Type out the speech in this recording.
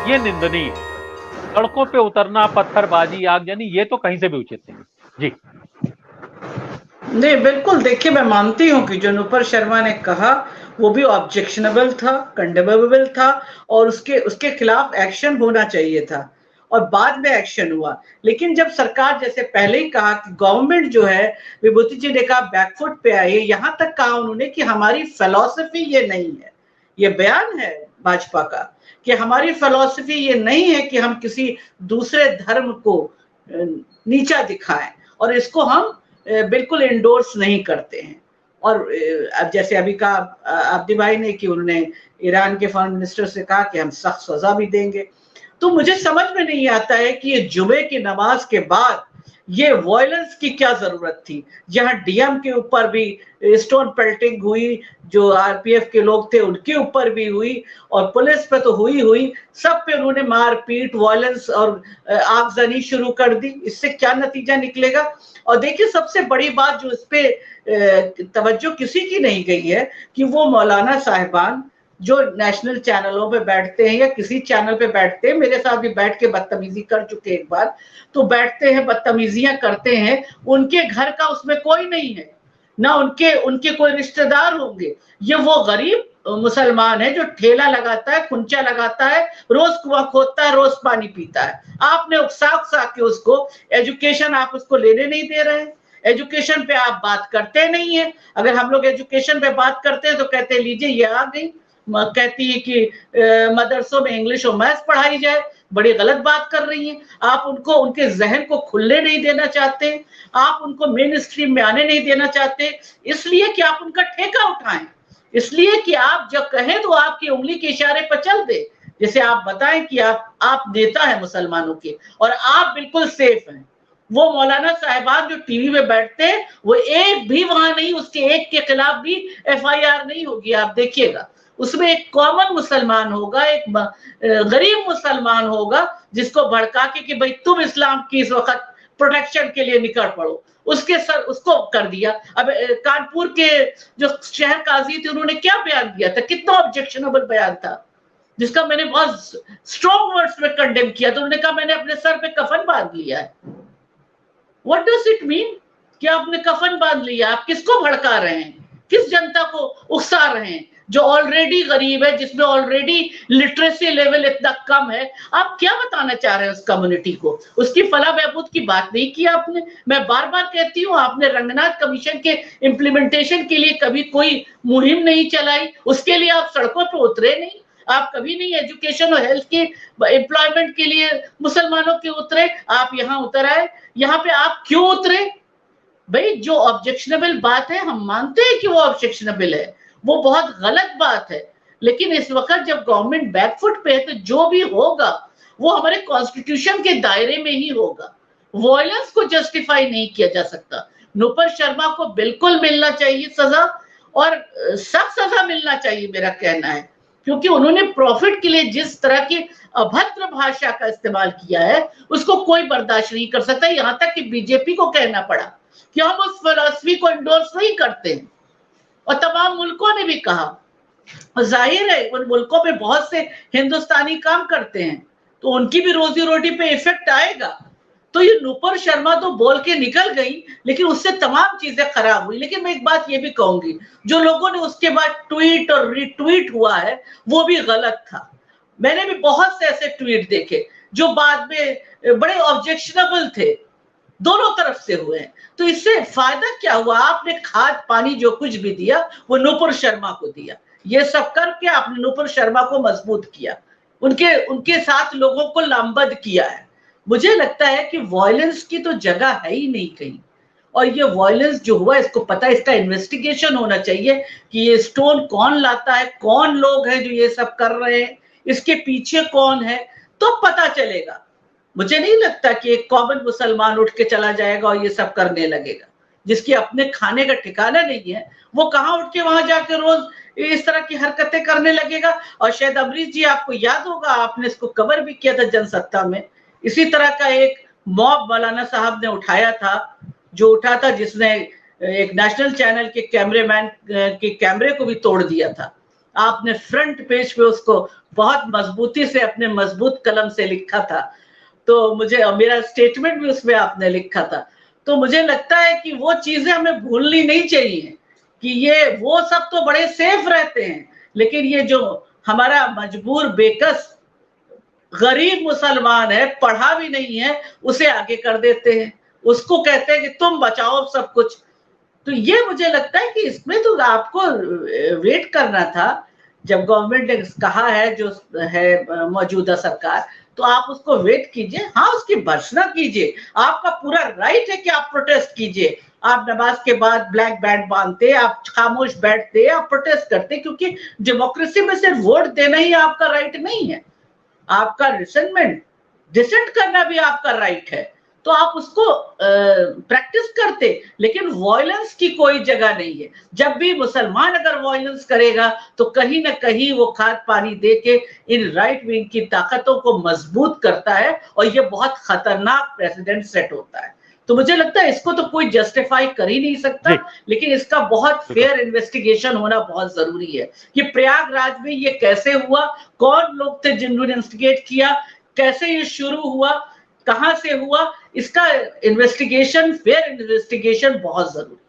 ये निंदनीय है। सड़कों पे उतरना, पत्थरबाजी, आगजनी, ये तो कहीं से भी उचित नहीं। जी नहीं, बिल्कुल। देखिए, मैं मानती हूँ कि जो नुपुर शर्मा ने कहा वो भी ऑब्जेक्शनेबल था, कंडेमेबल था, और उसके उसके खिलाफ एक्शन होना चाहिए था, और बाद में एक्शन हुआ। लेकिन जब सरकार, जैसे पहले ही कहा कि गवर्नमेंट जो है, विभूति जी ने कहा बैकफुट पे आई, यहां तक कहा उन्होंने कि हमारी फिलॉसफी ये नहीं है। ये बयान है भाजपा का कि हमारी फिलॉसफी ये नहीं है कि हम किसी दूसरे धर्म को नीचा दिखाएं, और इसको हम बिल्कुल इंडोर्स नहीं करते हैं। और अब जैसे अभी कहा अब्दी भाई ने कि उन्होंने ईरान के फॉरेन मिनिस्टर से कहा कि हम सख्त सजा भी देंगे। तो मुझे समझ में नहीं आता है कि ये जुमे की नमाज के बाद ये वायलेंस की क्या जरूरत थी, जहां डीएम के ऊपर भी स्टोन पेल्टिंग हुई, जो आरपीएफ के लोग थे उनके ऊपर भी हुई, और पुलिस पे तो हुई हुई, सब पे उन्होंने मारपीट, वायलेंस और आगजनी शुरू कर दी। इससे क्या नतीजा निकलेगा? और देखिए, सबसे बड़ी बात जो इस पे तवज्जो किसी की नहीं गई है कि वो मौलाना साहिबान जो नेशनल चैनलों पे बैठते हैं या किसी चैनल पे बैठते हैं, मेरे साथ भी बैठ के बदतमीजी कर चुके एक बार, तो बैठते हैं, बदतमीजियां करते हैं, उनके घर का उसमें कोई नहीं है, ना उनके उनके कोई रिश्तेदार होंगे। ये वो गरीब मुसलमान है जो ठेला लगाता है, खुंचा लगाता है, रोज कुआं खोदता है, रोज पानी पीता है। आपने उकसा उकसा के उसको एजुकेशन आप उसको लेने नहीं दे रहे हैं, एजुकेशन पे आप बात करते नहीं है। अगर हम लोग एजुकेशन पे बात करते हैं तो कहते हैं लीजिए ये आ गई, कहती है कि मदरसों में इंग्लिश और मैथ्स पढ़ाई जाए। बड़ी गलत बात कर रही हैं आप। उनको उनके जहन को खुलने नहीं देना चाहते, आप उनको मेन स्ट्रीम में आने नहीं देना चाहते, इसलिए कि आप उनका ठेका उठाएं, इसलिए कि आप जब कहें तो आपकी उंगली के इशारे पर चल दे। जैसे आप बताएं कि आप नेता हैं मुसलमानों के और आप बिल्कुल सेफ हैं। वो मौलाना साहिबान जो टीवी में बैठते हैं, वो एक भी वहां नहीं, उसके एक के खिलाफ भी एफआईआर नहीं होगी। आप देखिएगा, उसमें एक कॉमन मुसलमान होगा, एक गरीब मुसलमान होगा, जिसको भड़का के कि भाई तुम इस्लाम की इस वक्त प्रोटेक्शन के लिए निकल पड़ो, उसके सर उसको कर दिया। अब कानपुर के जो शहर काजी थे, उन्होंने क्या बयान दिया था, कितना ऑब्जेक्शनेबल बयान था, जिसका मैंने बहुत स्ट्रॉन्ग वर्ड्स में कंडेम किया। तो उन्होंने कहा मैंने अपने सर पे कफन बांध लिया है। व्हाट डज इट मीन कि आपने कफन बांध लिया? आप किसको भड़का रहे हैं, किस जनता को उकसा रहे हैं जो ऑलरेडी गरीब है, जिसमें ऑलरेडी लिटरेसी लेवल इतना कम है? आप क्या बताना चाह रहे हैं उस कम्युनिटी को? उसकी फलाह बहबूद की बात नहीं की आपने। मैं बार बार कहती हूँ, आपने रंगनाथ कमीशन के इम्प्लीमेंटेशन के लिए कभी कोई मुहिम नहीं चलाई, उसके लिए आप सड़कों पर उतरे नहीं, आप कभी नहीं एजुकेशन और हेल्थ के एम्प्लॉयमेंट के लिए मुसलमानों के उतरे, आप यहाँ उतर आए। यहाँ पे आप क्यों उतरे भाई? जो ऑब्जेक्शनेबल बात है, हम मानते हैं कि वो ऑब्जेक्शनेबल है, वो बहुत गलत बात है, लेकिन इस वक्त जब गवर्नमेंट बैकफुट पे है तो जो भी होगा वो हमारे कॉन्स्टिट्यूशन के दायरे में ही होगा। वायलेंस को जस्टिफाई नहीं किया जा सकता। नुपुर शर्मा को बिल्कुल मिलना चाहिए सजा, और सख्त सजा मिलना चाहिए, मेरा कहना है, क्योंकि उन्होंने प्रॉफिट के लिए जिस तरह की अभद्र भाषा का इस्तेमाल किया है, उसको कोई बर्दाश्त नहीं कर सकता। यहां तक कि बीजेपी को कहना पड़ा कि हम उस फिलॉसफी को इंडोर्स नहीं करते हैं, और तमाम मुल्कों ने भी कहा। और जाहिर है उन मुल्कों में बहुत से हिंदुस्तानी काम करते हैं, तो उनकी भी रोजी रोटी पे इफेक्ट आएगा। तो ये नुपुर शर्मा तो बोल के निकल गई, लेकिन उससे तमाम चीजें खराब हुई। लेकिन मैं एक बात ये भी कहूंगी, जो लोगों ने उसके बाद ट्वीट और रिट्वीट हुआ है वो भी गलत था। मैंने भी बहुत से ऐसे ट्वीट देखे जो बाद में बड़े ऑब्जेक्शनेबल थे, दोनों तरफ से हुए हैं। तो इससे फायदा क्या हुआ? आपने खाद पानी जो कुछ भी दिया वो नुपुर शर्मा को दिया। ये सब करके आपने नुपुर शर्मा को मजबूत किया, उनके उनके साथ लोगों को लामबद किया है। मुझे लगता है कि वायलेंस की तो जगह है ही नहीं कहीं, और ये वायलेंस जो हुआ इसको पता है, इसका इन्वेस्टिगेशन होना चाहिए कि ये स्टोन कौन लाता है, कौन लोग हैं जो ये सब कर रहे हैं, इसके पीछे कौन है, तो पता चलेगा। मुझे नहीं लगता कि एक कॉमन मुसलमान उठ के चला जाएगा और ये सब करने लगेगा, जिसकी अपने खाने का ठिकाना नहीं है, वो कहां उठ के वहां जाके रोज इस तरह की हरकतें करने लगेगा। और शायद अमरीश जी, आपको याद होगा, आपने इसको कवर भी किया था जनसत्ता में, इसी तरह का एक मॉब मौलाना साहब ने उठाया था, जो उठा था, जिसने एक नेशनल चैनल के कैमरेमैन के कैमरे को भी तोड़ दिया था। आपने फ्रंट पेज पे उसको बहुत मजबूती से अपने मजबूत कलम से लिखा था, तो मुझे मेरा स्टेटमेंट भी उसमें आपने लिखा था। तो मुझे लगता है कि वो चीजें हमें भूलनी नहीं चाहिए कि ये वो सब तो बड़े सेफ रहते हैं, लेकिन ये जो हमारा मजबूर बेकस गरीब मुसलमान है, पढ़ा भी नहीं है, उसे आगे कर देते हैं, उसको कहते हैं कि तुम बचाओ सब कुछ। तो ये मुझे लगता है कि इसमें तो आपको वेट करना था। जब गवर्नमेंट ने कहा है जो है मौजूदा सरकार, तो आप उसको वेट कीजिए, हाँ उसकी भर्त्सना कीजिए, आपका पूरा राइट है कि आप प्रोटेस्ट कीजिए। आप नमाज के बाद ब्लैक बैंड बांधते, आप खामोश बैठते, आप प्रोटेस्ट करते, क्योंकि डेमोक्रेसी में सिर्फ वोट देना ही आपका राइट नहीं है, आपका रिसेंटमेंट डिसेंट करना भी आपका राइट है। तो आप उसको प्रैक्टिस करते, लेकिन वॉयलेंस की कोई जगह नहीं है। जब भी मुसलमान अगर वॉयलेंस करेगा तो कहीं ना कहीं वो खाद पानी दे के इन राइट विंग की ताकतों को मजबूत करता है, और ये बहुत खतरनाक प्रेसिडेंट सेट होता है। तो मुझे लगता है इसको तो कोई जस्टिफाई कर ही नहीं सकता, लेकिन इसका बहुत फेयर इन्वेस्टिगेशन होना बहुत जरूरी है कि प्रयागराज में ये कैसे हुआ, कौन लोग थे जिन्होंने इंस्टिगेट किया, कैसे ये शुरू हुआ, कहां से हुआ, इसका इन्वेस्टिगेशन, फेयर इन्वेस्टिगेशन बहुत जरूरी है।